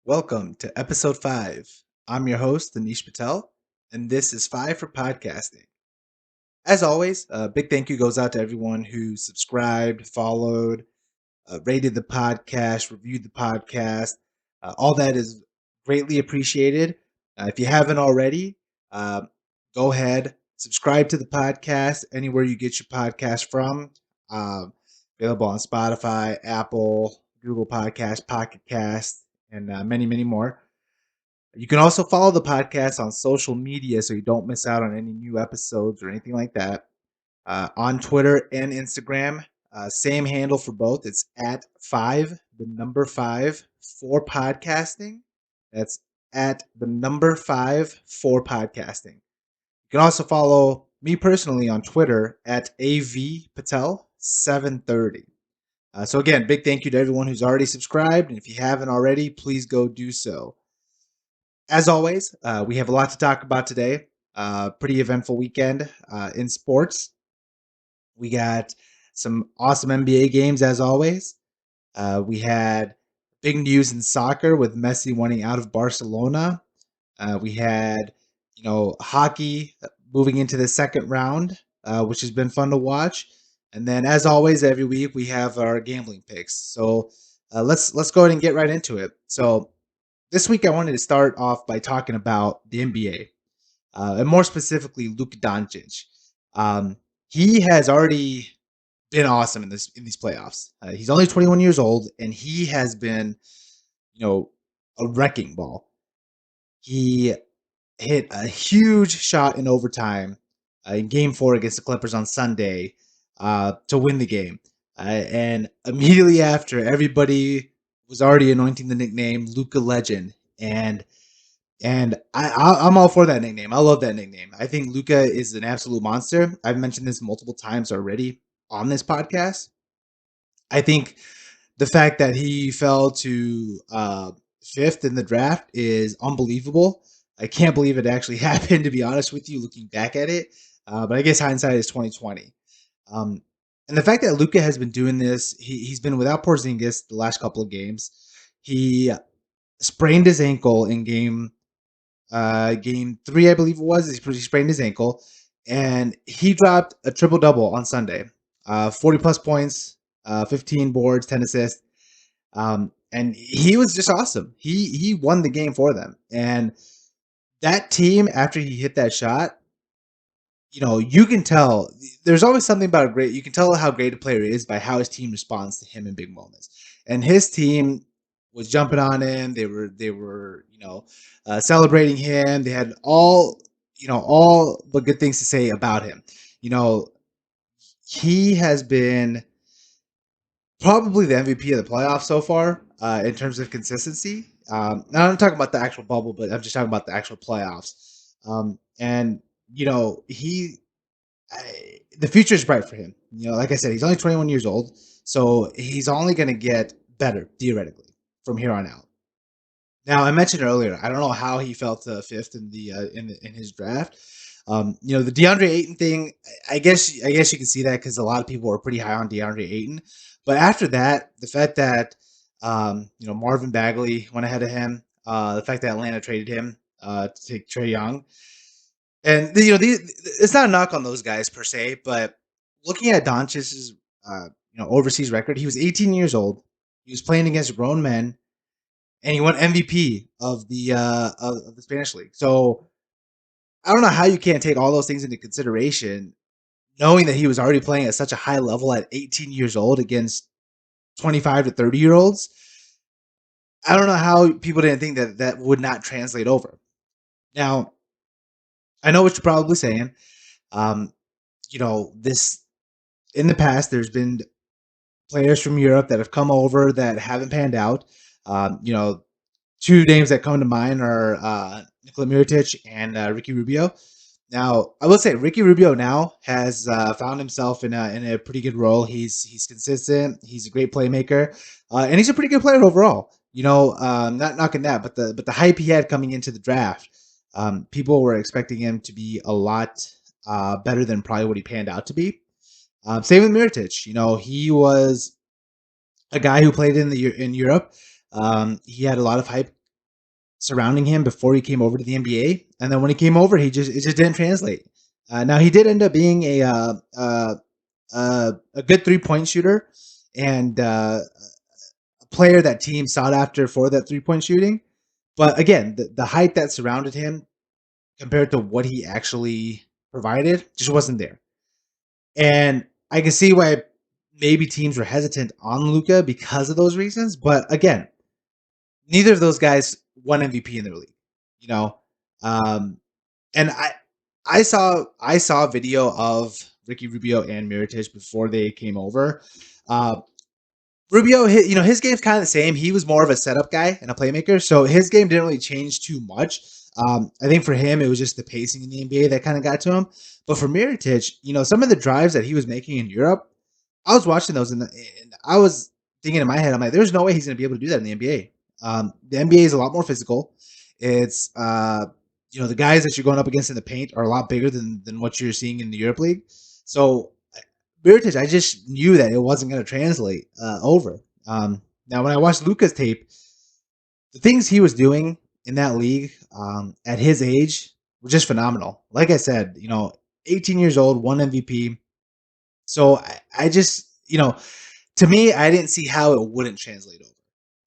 Welcome to episode 5. I'm your host, Anish Patel, and this is 5 for Podcasting. As always, a big thank you goes out to everyone who subscribed, followed, rated the podcast, reviewed the podcast. All that is greatly appreciated. If you haven't already, uh, go ahead, subscribe to the podcast anywhere you get your podcast from. Um, Available on Spotify, Apple, Google Podcast, Pocket Cast, and many, many more. You can also follow the podcast on social media so you don't miss out on any new episodes or anything like that. On Twitter and Instagram, same handle for both. It's at 5 for podcasting. That's at 5 for podcasting. You can also follow me personally on Twitter at avpatel730. So again, big thank you to everyone who's already subscribed, and if you haven't already, please go do so. As always, we have a lot to talk about today. Pretty eventful weekend in sports. We got some awesome NBA games as always. We had big news in soccer with Messi wanting out of Barcelona. We had, hockey moving into the second round, which has been fun to watch. And then, as always, every week we have our gambling picks. So let's go ahead and get right into it. So this week I wanted to start off by talking about the NBA, and more specifically Luka Doncic. Um, he has already been awesome in these playoffs. He's only 21 years old, and he has been, a wrecking ball. He hit a huge shot in overtime in Game 4 against the Clippers on Sunday to win the game. And immediately after, everybody was already anointing the nickname Luka Legend, and I'm all for that nickname. I love that nickname. I think Luka is an absolute monster. I've mentioned this multiple times already on this podcast. I think the fact that he fell to fifth in the draft is unbelievable. I can't believe it actually happened, to be honest with you, looking back at it. But I guess hindsight is 2020. Um, and the fact that Luka has been doing this, he's been without Porzingis the last couple of games. He sprained his ankle in game 3, I believe it was. He sprained his ankle, and he dropped a triple double on Sunday. 40 plus points, 15 boards, 10 assists. And he was just awesome. He won the game for them. And that team, after he hit that shot, you can tell there's always something about you can tell how great a player is by how his team responds to him in big moments. And his team was jumping on him. They were celebrating him. They had all the good things to say about him. You know, he has been probably the MVP of the playoffs so far in terms of consistency. Now I'm talking about the actual bubble, but I'm just talking about the actual playoffs. And the future is bright for him. Like I said, he's only 21 years old, so he's only going to get better theoretically from here on out. Now, I mentioned earlier, I don't know how he fell to fifth in in his draft. The DeAndre Ayton thing, I guess you can see that because a lot of people were pretty high on DeAndre Ayton, but after that, the fact that Marvin Bagley went ahead of him, the fact that Atlanta traded him to take Trey Young, and it's not a knock on those guys per se, but looking at Doncic's overseas record, he was 18 years old, he was playing against grown men, and he won MVP of the Spanish league. So I don't know how you can't take all those things into consideration, knowing that he was already playing at such a high level at 18 years old against 25 to 30-year-olds. I don't know how people didn't think that that would not translate over. Now, I know what you're probably saying. Um, this in the past, there's been players from Europe that have come over that haven't panned out. Two names that come to mind are Nikola Mirotic and Ricky Rubio. Now, I will say Ricky Rubio now has found himself in a pretty good role. He's consistent. He's a great playmaker, and he's a pretty good player overall. Not knocking that, but the hype he had coming into the draft, people were expecting him to be a lot better than probably what he panned out to be. Same with Mirotic. He was a guy who played in Europe. He had a lot of hype surrounding him before he came over to the NBA, and then when he came over, it just didn't translate. Now he did end up being a good 3-point shooter and a player that team sought after for that 3-point shooting. But again, the height that surrounded him compared to what he actually provided just wasn't there. And I can see why maybe teams were hesitant on Luka because of those reasons. But again, neither of those guys won MVP in their league. You know, um, and I saw a video of Ricky Rubio and Mirotic before they came over. Uh, Rubio, his game's kind of the same. He was more of a setup guy and a playmaker, so his game didn't really change too much. I think for him, it was just the pacing in the NBA that kind of got to him. But for Mirotic, some of the drives that he was making in Europe, I was watching those and I was thinking in my head, I'm like, there's no way he's going to be able to do that in the NBA. The NBA is a lot more physical. It's the guys that you're going up against in the paint are a lot bigger than what you're seeing in the Europe League. So Mirotic, I just knew that it wasn't going to translate over. Now, when I watched Luka's tape, the things he was doing in that league at his age were just phenomenal. Like I said, 18 years old, one MVP. So I just, to me, I didn't see how it wouldn't translate over.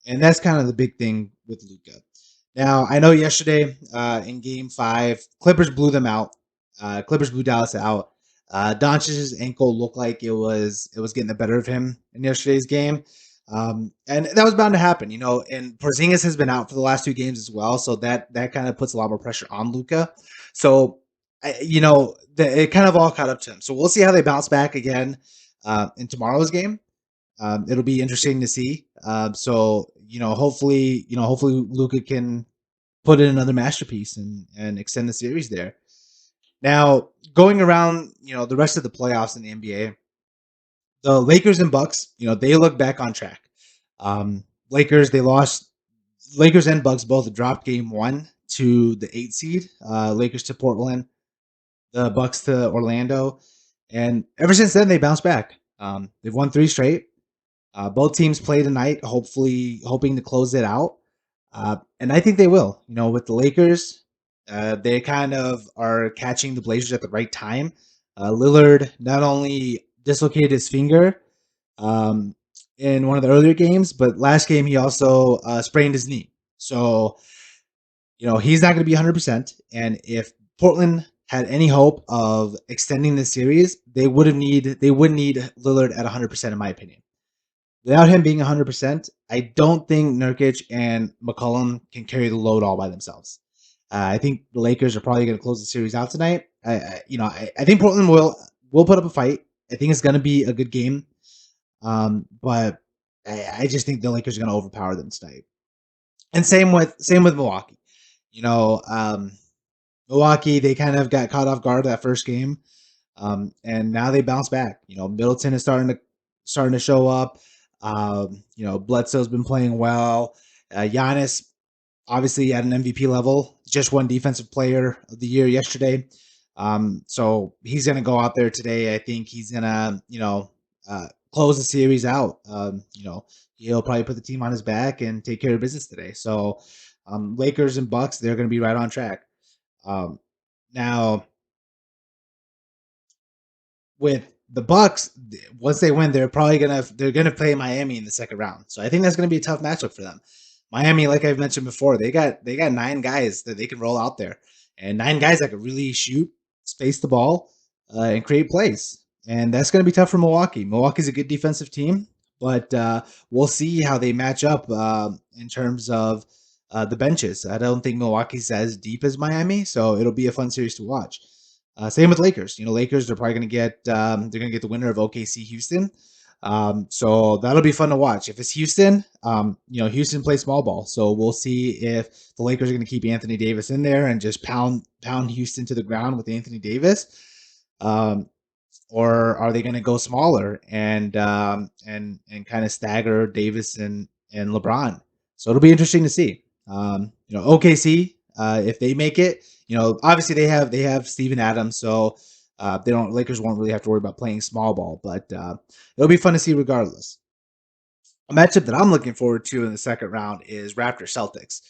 And that's kind of the big thing with Luka. Now, I know yesterday in game 5, Clippers blew them out. Clippers blew Dallas out. Doncic's ankle looked like it was getting the better of him in yesterday's game. And that was bound to happen, and Porzingis has been out for the last 2 games as well. So that kind of puts a lot more pressure on Luka. So, it kind of all caught up to him. So we'll see how they bounce back again in tomorrow's game. It'll be interesting to see. Hopefully Luka can put in another masterpiece and extend the series there. Now, going around, the rest of the playoffs in the NBA, the Lakers and Bucks, they look back on track. Lakers, they lost. Lakers and Bucks both dropped game 1 to the 8 seed. Lakers to Portland, the Bucks to Orlando, and ever since then they bounced back. They've won 3 straight. Both teams play tonight, hopefully hoping to close it out. And I think they will. With the Lakers, they kind of are catching the Blazers at the right time. Lillard not only dislocated his finger in one of the earlier games, but last game he also sprained his knee. So, he's not going to be 100%. And if Portland had any hope of extending this series, they would need Lillard at 100%, in my opinion. Without him being 100%, I don't think Nurkic and McCollum can carry the load all by themselves. I think the Lakers are probably going to close the series out tonight. I think Portland will put up a fight. I think it's going to be a good game, but I just think the Lakers are going to overpower them tonight. And same with Milwaukee. Milwaukee, they kind of got caught off guard that first game, and now they bounce back. Middleton is starting to show up. Bledsoe's been playing well. Giannis, obviously at an MVP level, just won Defensive Player of the Year yesterday. So he's going to go out there today. I think he's going to, close the series out. He'll probably put the team on his back and take care of business today. So Lakers and Bucks, they're going to be right on track. Now, with the Bucks, once they win, they're gonna play Miami in the second round. So I think that's gonna be a tough matchup for them. Miami, like I've mentioned before, they got 9 guys that they can roll out there, and 9 guys that can really shoot, space the ball, and create plays. And that's gonna be tough for Milwaukee. Milwaukee's a good defensive team, but we'll see how they match up in terms of the benches. I don't think Milwaukee's as deep as Miami, so it'll be a fun series to watch. Same with Lakers. Lakers, they're probably going to get the winner of OKC Houston. So that'll be fun to watch. If it's Houston, Houston plays small ball. So we'll see if the Lakers are going to keep Anthony Davis in there and just pound Houston to the ground with Anthony Davis. Or are they going to go smaller and kind of stagger Davis and LeBron? So it'll be interesting to see. OKC, if they make it, obviously they have Steven Adams, so Lakers won't really have to worry about playing small ball, but it'll be fun to see regardless. A matchup that I'm looking forward to in the second round is Raptors Celtics.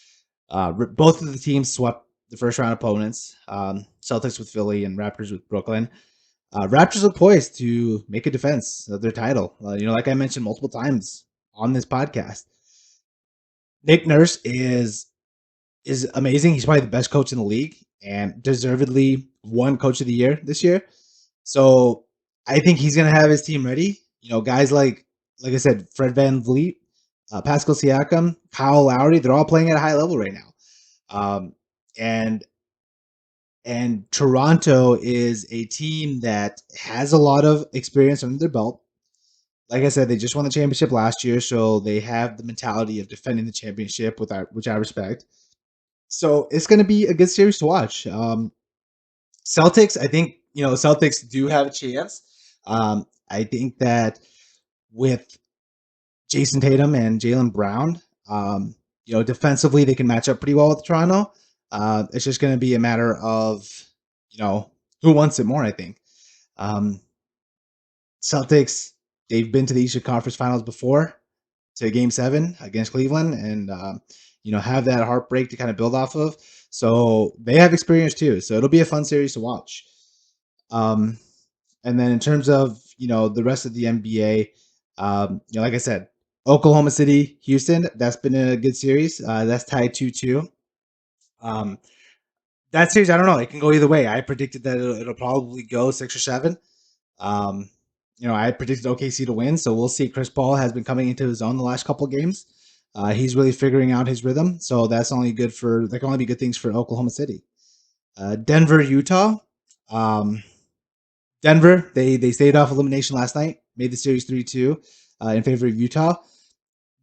Both of the teams swept the first round opponents. Celtics with Philly and Raptors with Brooklyn. Raptors are poised to make a defense of their title. Like I mentioned multiple times on this podcast, Nick Nurse is amazing. He's probably the best coach in the league and deservedly won Coach of the Year this year. So I think he's gonna have his team ready. Guys like I said, Fred VanVleet, Pascal Siakam, Kyle Lowry, they're all playing at a high level right now. Um, and and Toronto is a team that has a lot of experience under their belt. Like I said, they just won the championship last year, so they have the mentality of defending the championship, which I respect. So it's going to be a good series to watch. Celtics, I think Celtics do have a chance. I think that with Jason Tatum and Jaylen Brown, defensively they can match up pretty well with Toronto. It's just going to be a matter of you know who wants it more. I think um, Celtics, they've been to the Eastern Conference Finals before, to Game 7 against Cleveland, and have that heartbreak to kind of build off of. So they have experience too. So it'll be a fun series to watch. Um, and then in terms of the rest of the NBA, like I said, Oklahoma City, Houston, that's been a good series. That's tied 2-2. Um, that series, I don't know. It can go either way. I predicted that it'll probably go 6 or 7. Um, I predicted OKC to win, so we'll see. Chris Paul has been coming into his own the last couple of games. He's really figuring out his rhythm, so that's only good for that can only be good things for Oklahoma City. Denver, Utah. Um, Denver, they stayed off elimination last night, made the series 3-2 in favor of Utah.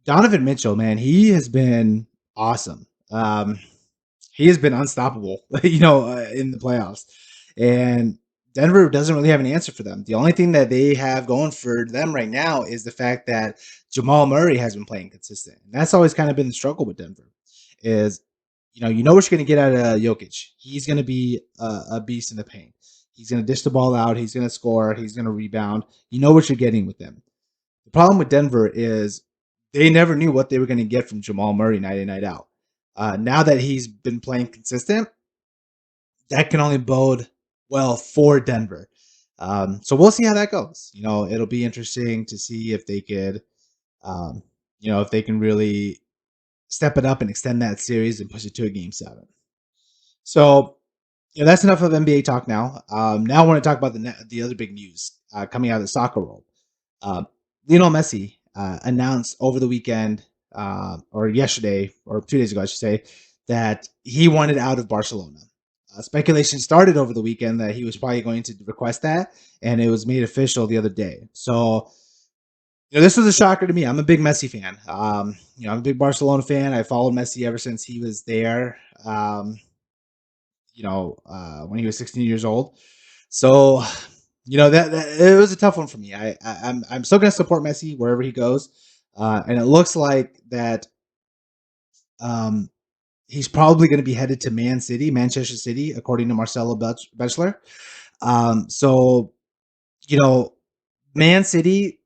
Donovan Mitchell, man, he has been awesome. He has been unstoppable, in the playoffs. And Denver doesn't really have an answer for them. The only thing that they have going for them right now is the fact that Jamal Murray has been playing consistent. And that's always kind of been the struggle with Denver is, what you're going to get out of Jokic. He's going to be a beast in the paint. He's going to dish the ball out. He's going to score. He's going to rebound. You know what you're getting with them. The problem with Denver is they never knew what they were going to get from Jamal Murray night in, night out. Now that he's been playing consistent, that can only bode well for Denver. So we'll see how that goes. It'll be interesting to see if they could, if they can really step it up and extend that series and push it to a Game 7. So that's enough of NBA talk now. Now I want to talk about the other big news coming out of the soccer world. Lionel Messi announced over the weekend, or yesterday, or 2 days ago, I should say, that he wanted out of Barcelona. Speculation started over the weekend that he was probably going to request that, and it was made official the other day. So, this was a shocker to me. I'm a big Messi fan. I'm a big Barcelona fan. I followed Messi ever since he was there. When he was 16 years old. So, that it was a tough one for me. I'm still going to support Messi wherever he goes, and it looks like that he's probably going to be headed to Manchester City, according to Marcelo Bachelor. So, Man City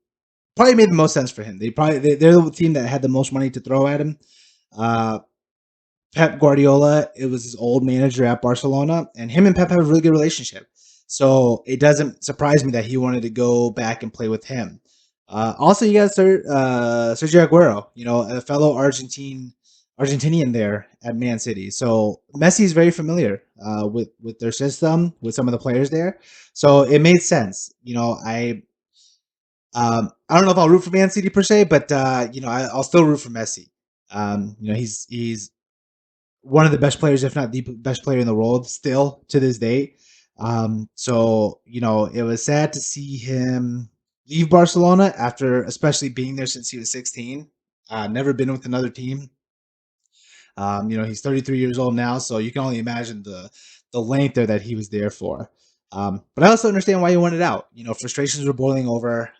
probably made the most sense for him. They're the team that had the most money to throw at him. Pep Guardiola, it was his old manager at Barcelona, and him and Pep have a really good relationship. So it doesn't surprise me that he wanted to go back and play with him. Also, you got Sergio Aguero, a fellow Argentinian there at Man City. So Messi is very familiar with their system, with some of the players there. So it made sense. I don't know if I'll root for Man City per se, but I'll still root for Messi. He's one of the best players, if not the best player in the world, still to this day. So it was sad to see him leave Barcelona after, especially being there since he was 16. Never been with another team. He's 33 years old now, so you can only imagine the length there that he was there for. But I also understand why he wanted out. Frustrations were boiling over.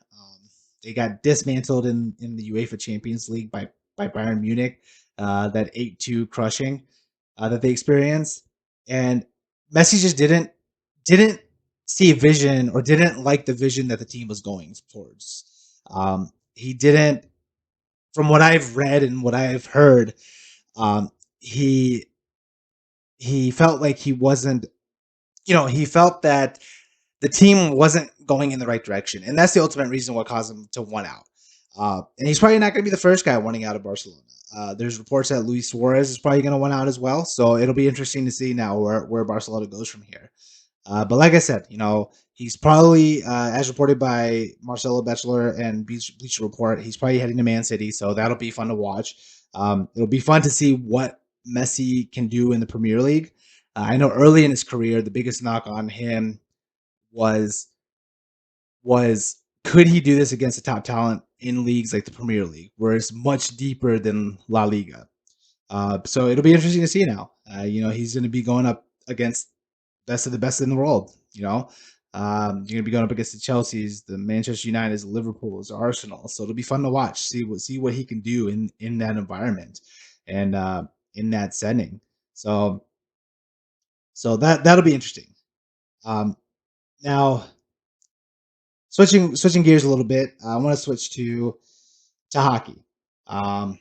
They got dismantled in the UEFA Champions League by Bayern Munich. That 8-2 crushing that they experienced, and Messi just didn't see a vision, or didn't like the vision that the team was going towards. He didn't, from what I've read and what I've heard, he felt like he wasn't, he felt that the team wasn't going in the right direction, and that's the ultimate reason what caused him to want out. And he's probably not going to be the first guy wanting out of Barcelona. There's reports that Luis Suarez is probably going to want out as well, so it'll be interesting to see now where Barcelona goes from here. But like I said, he's probably, as reported by Marcelo Bachelor and Bleacher Report, he's probably heading to Man City, so that'll be fun to watch. It'll be fun to see what Messi can do in the Premier League. I know early in his career, the biggest knock on him was was could he do this against a top talent in leagues like the Premier League, where it's much deeper than La Liga. So it'll be interesting to see now. He's going to be going up against best of the best in the world. You're going to be going up against the Chelseas, the Manchester Uniteds, the Liverpools, the Arsenal. So it'll be fun to watch, see what he can do in that environment and in that setting. So that'll be interesting. Now switching gears a little bit, I want to switch to hockey. Um,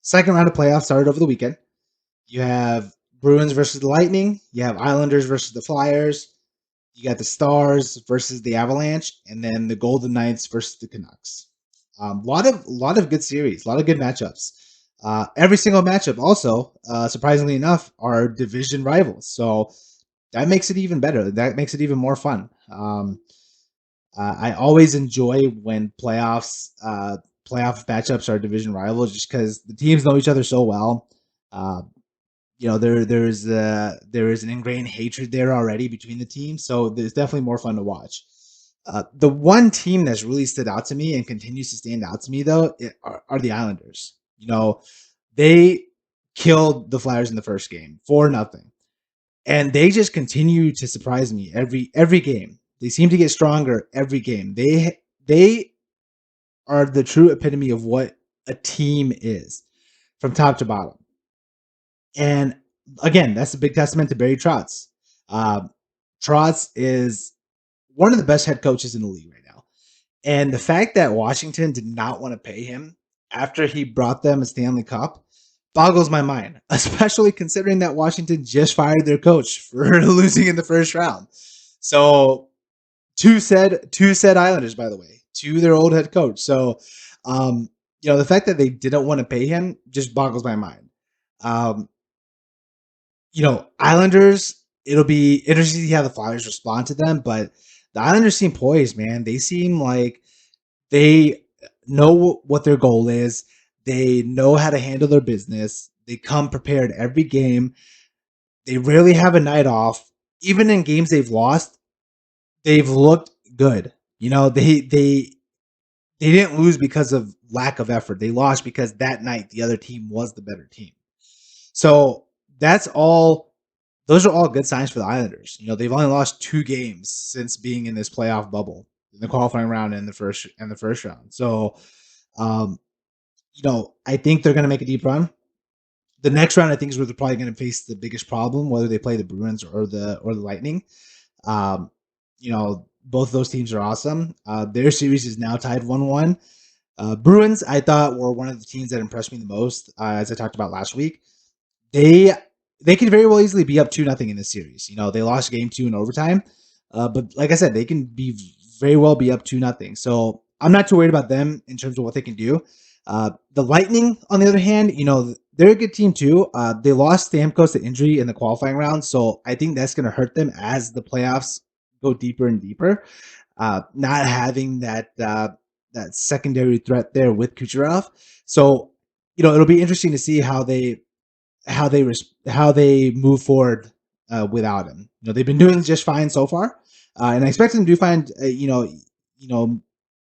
Second round of playoffs started over the weekend. You have Bruins versus the Lightning. You have Islanders versus the Flyers. You got the Stars versus the Avalanche, and then the Golden Knights versus the Canucks. Lot of good series, a lot of good matchups. Every single matchup, also, surprisingly enough, are division rivals. So that makes it even better. That makes it even more fun. I always enjoy when playoff matchups are division rivals, just because the teams know each other so well. Uh, there is an ingrained hatred there already between the teams, so there's definitely more fun to watch. The one team that's really stood out to me and continues to stand out to me though are the Islanders. They killed the Flyers in the first game 4-0, and they just continue to surprise me every game. They seem to get stronger every game. They are the true epitome of what a team is from top to bottom. And again, that's a big testament to Barry Trotz. Trotz is one of the best head coaches in the league right now. And the fact that Washington did not want to pay him after he brought them a Stanley Cup boggles my mind, especially considering that Washington just fired their coach for losing in the first round. So two said Islanders, by the way, to their old head coach. So the fact that they didn't want to pay him just boggles my mind. Islanders, it'll be interesting to see how the Flyers respond to them, but the Islanders seem poised, man. They seem like they know what their goal is. They know how to handle their business. They come prepared every game. They rarely have a night off. Even in games they've lost, they've looked good. They didn't lose because of lack of effort. They lost because that night the other team was the better team. So those are all good signs for the Islanders. They've only lost 2 games since being in this playoff bubble, in the qualifying round and the first round. So, I think they're going to make a deep run. The next round, I think, is where they're probably going to face the biggest problem, whether they play the Bruins or the Lightning. Both of those teams are awesome. Their series is now tied 1-1. Bruins, I thought, were one of the teams that impressed me the most, as I talked about last week. They can very well easily be up 2-0 in this series. They lost game 2 in overtime, but like I said, they can very well be up 2-0. So I'm not too worried about them in terms of what they can do. The Lightning, on the other hand, they're a good team too. They lost Stamkos to injury in the qualifying round, so I think that's going to hurt them as the playoffs go deeper and deeper. Not having that secondary threat there with Kucherov, so it'll be interesting to see how they move forward without him. They've been doing just fine so far, and I expect them to do fine.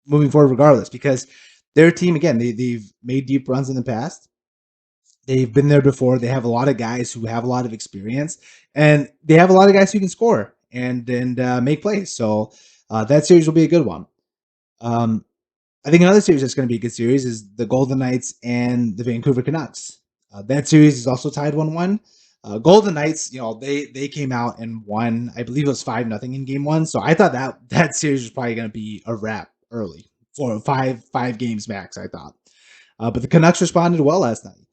Moving forward regardless, because their team, again, they've made deep runs in the past. They've been there before. They have a lot of guys who have a lot of experience, and they have a lot of guys who can score and make plays. So that series will be a good one. I think another series that's going to be a good series is the Golden Knights and the Vancouver Canucks. That series is also tied 1-1. Golden Knights, they came out and won. I believe it was 5-0 in game 1. So I thought that series was probably going to be a wrap early for five games max. I thought, but the Canucks responded well last night.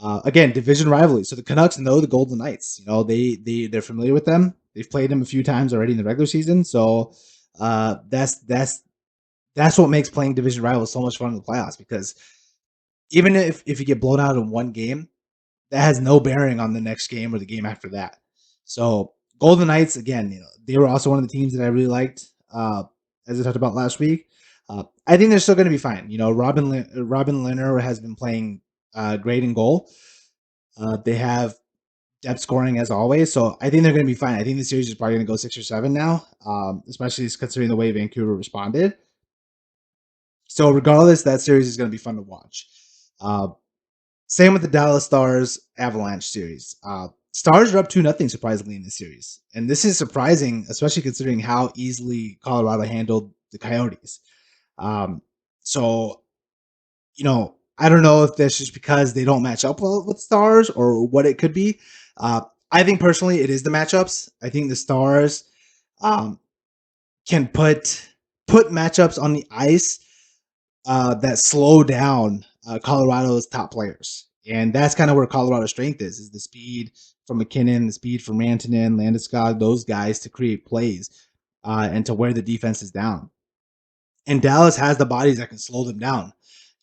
Again, division rivalry. So the Canucks know the Golden Knights. They're familiar with them. They've played them a few times already in the regular season. So that's what makes playing division rivals so much fun in the playoffs, because even if you get blown out in one game, that has no bearing on the next game or the game after that. So Golden Knights, again, they were also one of the teams that I really liked, as I talked about last week. I think they're still going to be fine. Robin Leonard has been playing great in goal. They have depth scoring as always, so I think they're going to be fine. I think the series is probably going to go 6 or 7 now, especially considering the way Vancouver responded. So regardless, that series is going to be fun to watch. Uh, Same with the Dallas Stars Avalanche series. Stars are up 2-0 surprisingly in this series, and this is surprising, especially considering how easily Colorado handled the Coyotes. Um, so I don't know if that's just because they don't match up well with Stars or what it could be. I think personally, it is the matchups. I think the Stars um, can put matchups on the ice that slow down Colorado's top players. And that's kind of where Colorado's strength is the speed from McKinnon, the speed from Rantanen, Landeskog, those guys to create plays and to wear the defenses down. And Dallas has the bodies that can slow them down.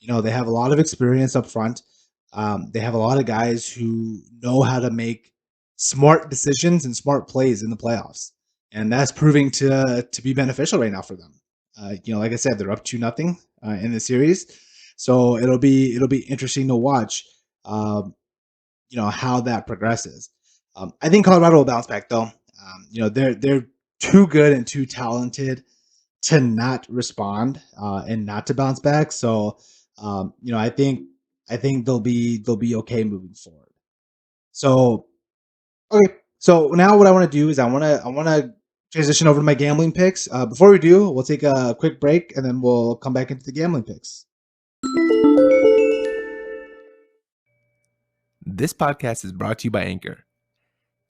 They have a lot of experience up front. They have a lot of guys who know how to make smart decisions and smart plays in the playoffs, and that's proving to be beneficial right now for them. Like I said, they're up 2-0 in the series, so it'll be interesting to watch. How that progresses. I think Colorado will bounce back though. They're too good and too talented to not respond and not to bounce back. So, I think they'll be okay moving forward. So, okay. So now what I want to do is I want to transition over to my gambling picks. Before we do, we'll take a quick break and then we'll come back into the gambling picks. This podcast is brought to you by Anchor.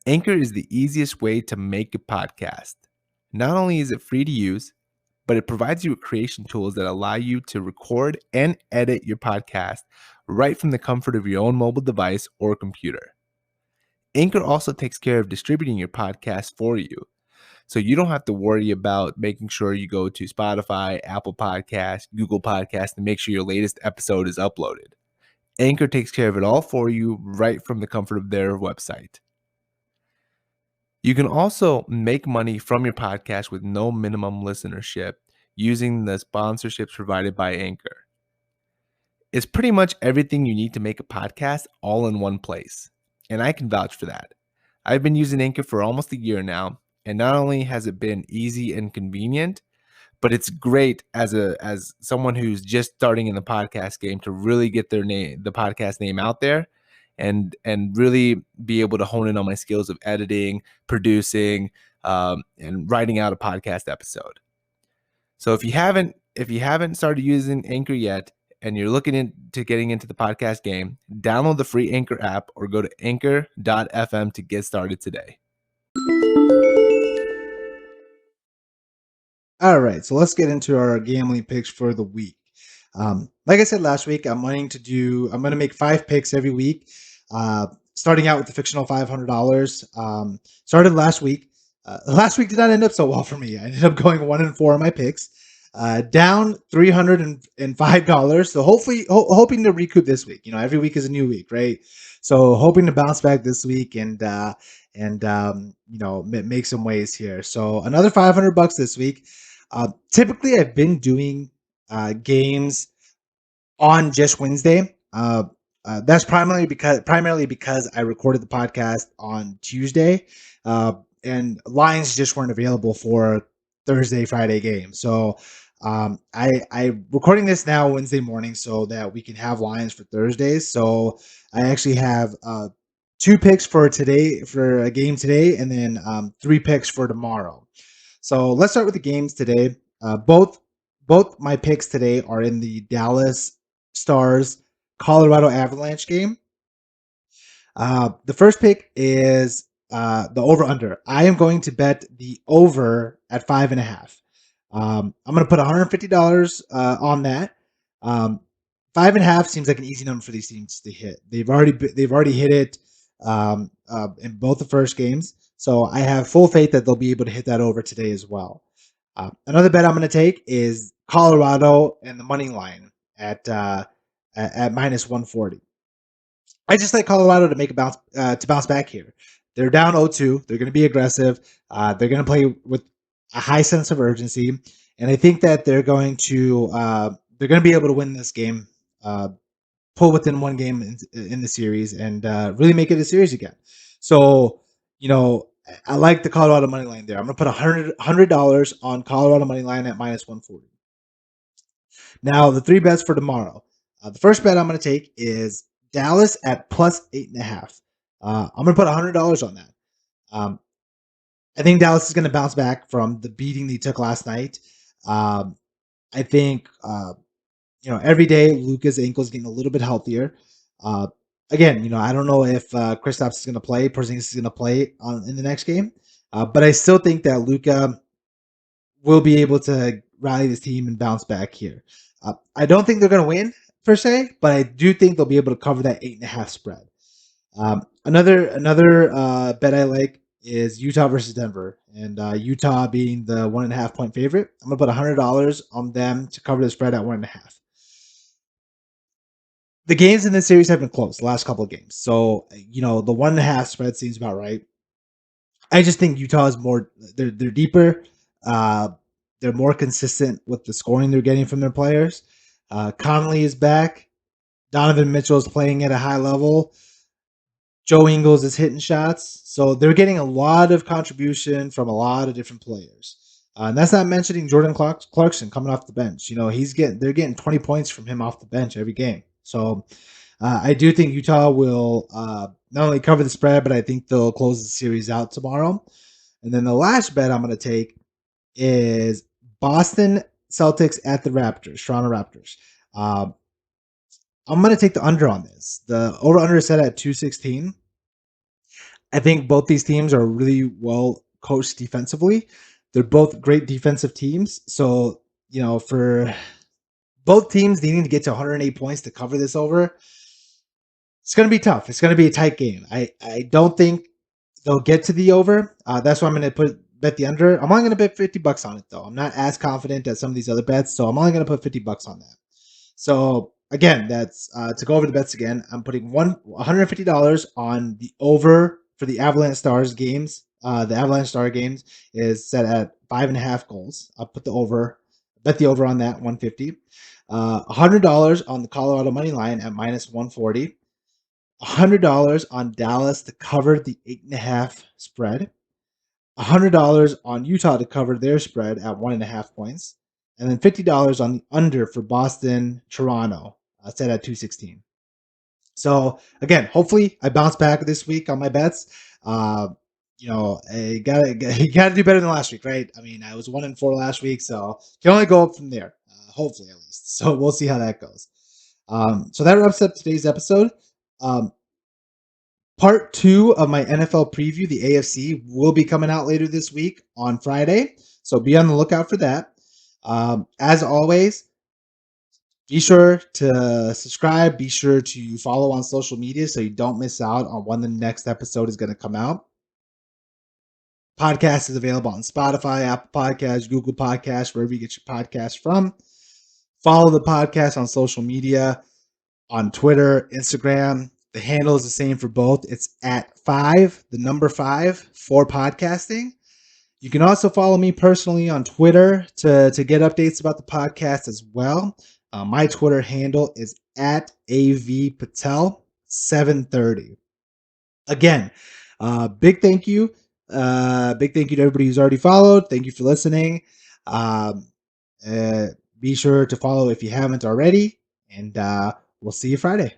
Anchor is the easiest way to make a podcast. Not only is it free to use, but it provides you with creation tools that allow you to record and edit your podcast right from the comfort of your own mobile device or computer. Anchor also takes care of distributing your podcast for you, so you don't have to worry about making sure you go to Spotify, Apple Podcasts, Google Podcasts to make sure your latest episode is uploaded. Anchor takes care of it all for you right from the comfort of their website. You can also make money from your podcast with no minimum listenership using the sponsorships provided by Anchor. It's pretty much everything you need to make a podcast all in one place, and I can vouch for that. I've been using Anchor for almost a year now, and not only has it been easy and convenient, but it's great as someone who's just starting in the podcast game to really get the podcast name out there and really be able to hone in on my skills of editing, producing, and writing out a podcast episode. So if you haven't started using Anchor yet and you're looking into getting into the podcast game, download the free Anchor app or go to anchor.fm to get started today. All right, so let's get into our gambling picks for the week. Like I said last week, I'm going to make 5 picks every week. Starting out with the fictional $500. Started last week. Last week did not end up so well for me. I ended up going 1-4 on my picks, down $305. So hoping to recoup this week. Every week is a new week, right? So hoping to bounce back this week and make some waves here. So another $500 this week. Typically, I've been doing games on just Wednesday. That's primarily because I recorded the podcast on Tuesday, and lines just weren't available for Thursday, Friday games. So I recording this now Wednesday morning so that we can have lines for Thursdays. So I actually have 2 picks for today for a game today, and then 3 picks for tomorrow. So let's start with the games today. Both my picks today are in the Dallas Stars Colorado Avalanche game. The first pick is the over under. I am going to bet the over at 5.5. I'm going to put $150 on that. 5.5 seems like an easy number for these teams to hit. They've already hit it in both the first games, so I have full faith that they'll be able to hit that over today as well. Another bet I'm going to take is Colorado and the money line at minus 140. I just like Colorado to make a bounce back here. They're down 0-2. They're going to be aggressive. They're going to play with a high sense of urgency, and I think that they're going to be able to win this game, pull within one game in the series, and really make it a series again. So, I like the Colorado money line there. I'm going to put $100 on Colorado money line at minus 140. Now, the three bets for tomorrow. The first bet I'm going to take is Dallas at plus 8.5. I'm going to put $100 on that. I think Dallas is going to bounce back from the beating they took last night. I think every day Luka's ankle is getting a little bit healthier. Again, I don't know if Kristaps is going to play, Porzingis is going to play in the next game, but I still think that Luka will be able to rally this team and bounce back here. I don't think they're going to win per se, but I do think they'll be able to cover that 8.5 spread. Another bet I like is Utah versus Denver, and Utah being the 1.5 point favorite. I'm gonna put $100 on them to cover the spread at 1.5. The games in this series have been close the last couple of games, so the 1.5 spread seems about right. I just think Utah is more. They're deeper. They're more consistent with the scoring they're getting from their players. Conley is back. Donovan Mitchell is playing at a high level. Joe Ingles is hitting shots. So they're getting a lot of contribution from a lot of different players. And that's not mentioning Jordan Clarkson coming off the bench. They're getting 20 points from him off the bench every game. So I do think Utah will not only cover the spread, but I think they'll close the series out tomorrow. And then the last bet I'm going to take is Boston Celtics at the Raptors, Toronto Raptors. I'm going to take the under on this. The over-under is set at 216. I think both these teams are really well coached defensively. They're both great defensive teams. So, for both teams needing to get to 108 points to cover this over, it's going to be tough. It's going to be a tight game. I don't think they'll get to the over. That's why I'm going to bet the under. I'm only going to bet $50 on it, though. I'm not as confident as some of these other bets, so I'm only going to put $50 on that. So, again, that's to go over the bets again. I'm putting $150 on the over for the Avalanche Stars games. The Avalanche Star games is set at 5.5 goals. I'll put the over, bet the over on that, 150. $100 on the Colorado money line at minus 140. $100 on Dallas to cover the 8.5 spread. $100 on Utah to cover their spread at 1.5 points. And then $50 on the under for Boston, Toronto, set at 216. So again, hopefully I bounce back this week on my bets. You gotta do better than last week, right? I mean, I was 1-4 last week, so can only go up from there. Hopefully, at least. So we'll see how that goes. So that wraps up today's episode. Part 2 of my NFL preview, the AFC, will be coming out later this week on Friday. So be on the lookout for that. As always, be sure to subscribe. Be sure to follow on social media so you don't miss out on when the next episode is going to come out. Podcast is available on Spotify, Apple Podcasts, Google Podcasts, wherever you get your podcasts from. Follow the podcast on social media, on Twitter, Instagram. The handle is the same for both. It's at 5, the number 5 for podcasting. You can also follow me personally on Twitter to get updates about the podcast as well. My Twitter handle is at avpatel730. Again, big thank you. Big thank you to everybody who's already followed. Thank you for listening. Be sure to follow if you haven't already. And we'll see you Friday.